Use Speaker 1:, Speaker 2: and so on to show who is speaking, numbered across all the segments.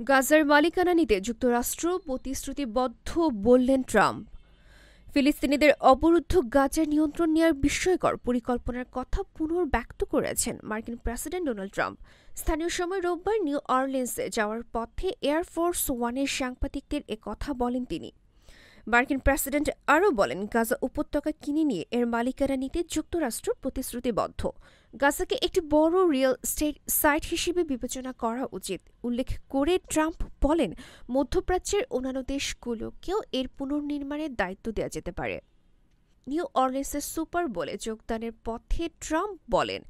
Speaker 1: গাজার মালিকানা নিতে যুক্তরাষ্ট্র প্রতিশ্রুতিবদ্ধ বললেন ট্রাম্প। ফিলিস্তিনিদের অবরুদ্ধ গাজার নিয়ন্ত্রণ নেওয়ার বিস্ময়কর পরিকল্পনার কথা পুনর্ব্যক্ত করেছেন মার্কিন প্রেসিডেন্ট ডোনাল্ড ট্রাম্প। স্থানীয় সময় রোববার নিউ অরলিন্সে যাওয়ার পথে এয়ারফোর্স ওয়ানের সাংবাদিকদের কথা বলেন তিনি। মার্কিন প্রেসিডেন্ট আরও বলেন, গাজা উপত্যকা কিনে নিয়ে এর মালিকানা নিতে যুক্তরাষ্ট্র প্রতিশ্রুতিবদ্ধ। গাজাকে একটি বড় রিয়েল এস্টেট সাইট হিসেবে বিবেচনা করা উচিত উল্লেখ করে ট্রাম্প বলেন, মধ্যপ্রাচ্যের অন্যান্য দেশগুলোকেও এর পুনর্নির্মাণের দায়িত্ব দেওয়া যেতে পারে। নিউ অরলিন্সের সুপার বোলে যোগদানের পথে ট্রাম্প বলেন,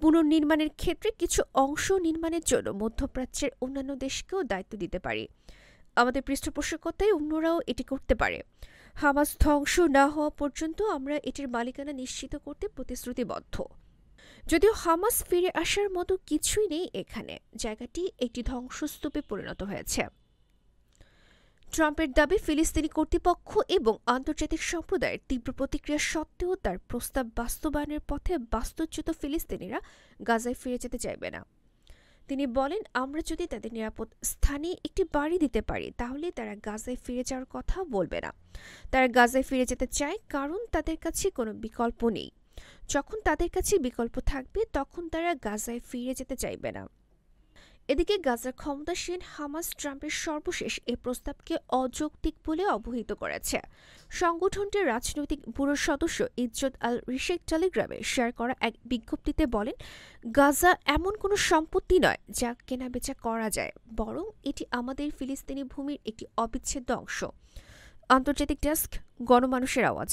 Speaker 1: পুনর্নির্মাণের ক্ষেত্রে কিছু অংশ নির্মাণের জন্য মধ্যপ্রাচ্যের অন্যান্য দেশকেও দায়িত্ব দিতে পারি। আমাদের পৃষ্ঠপোষকতায় অন্যরাও এটি করতে পারে। হামাস ধ্বংস না হওয়া পর্যন্ত আমরা এটির মালিকানা নিশ্চিত করতে প্রতিশ্রুতিবদ্ধ। যদিও হামাস ফিরে আসার মতো কিছুই নেই এখানে, জায়গাটি একটি ধ্বংসস্তূপে পরিণত হয়েছে। ট্রাম্পের দাবি, ফিলিস্তিনি কর্তৃপক্ষ এবং আন্তর্জাতিক সম্প্রদায়ের তীব্র প্রতিক্রিয়া সত্ত্বেও তার প্রস্তাব বাস্তবায়নের পথে বাস্তুচ্যুত ফিলিস্তিনিরা গাজায় ফিরে যেতে চাইবে না। তিনি বলেন, আমরা যদি তাদের নিরাপদ স্থানে একটি বাড়ি দিতে পারি তাহলে তারা গাজায় ফিরে যাওয়ার কথা বলবে না। তারা গাজায় ফিরে যেতে চায় কারণ তাদের কাছে কোনো বিকল্প নেই। যখন তাদের কাছে বিকল্প থাকবে তখন তারা গাজায় ফিরে যেতে চাইবে না। এদিকে গাজার ক্ষমতাসীন হামাস ট্রাম্পের সর্বশেষ এই প্রস্তাবকে অযৌক্তিক বলে অবহিত করেছে। সংগঠনটির রাজনৈতিক ব্যুরোর সদস্য ইজ্জত আল রিশেক টেলিগ্রামে শেয়ার করা এক বিজ্ঞপ্তিতে বলেন, গাজা এমন কোনো সম্পত্তি নয় যা কেনাবেচা করা যায়, বরং এটি আমাদের ফিলিস্তিনি ভূমির একটি অবিচ্ছেদ্য অংশ। আন্তর্জাতিক ডেস্ক, গণমানুষের আওয়াজ।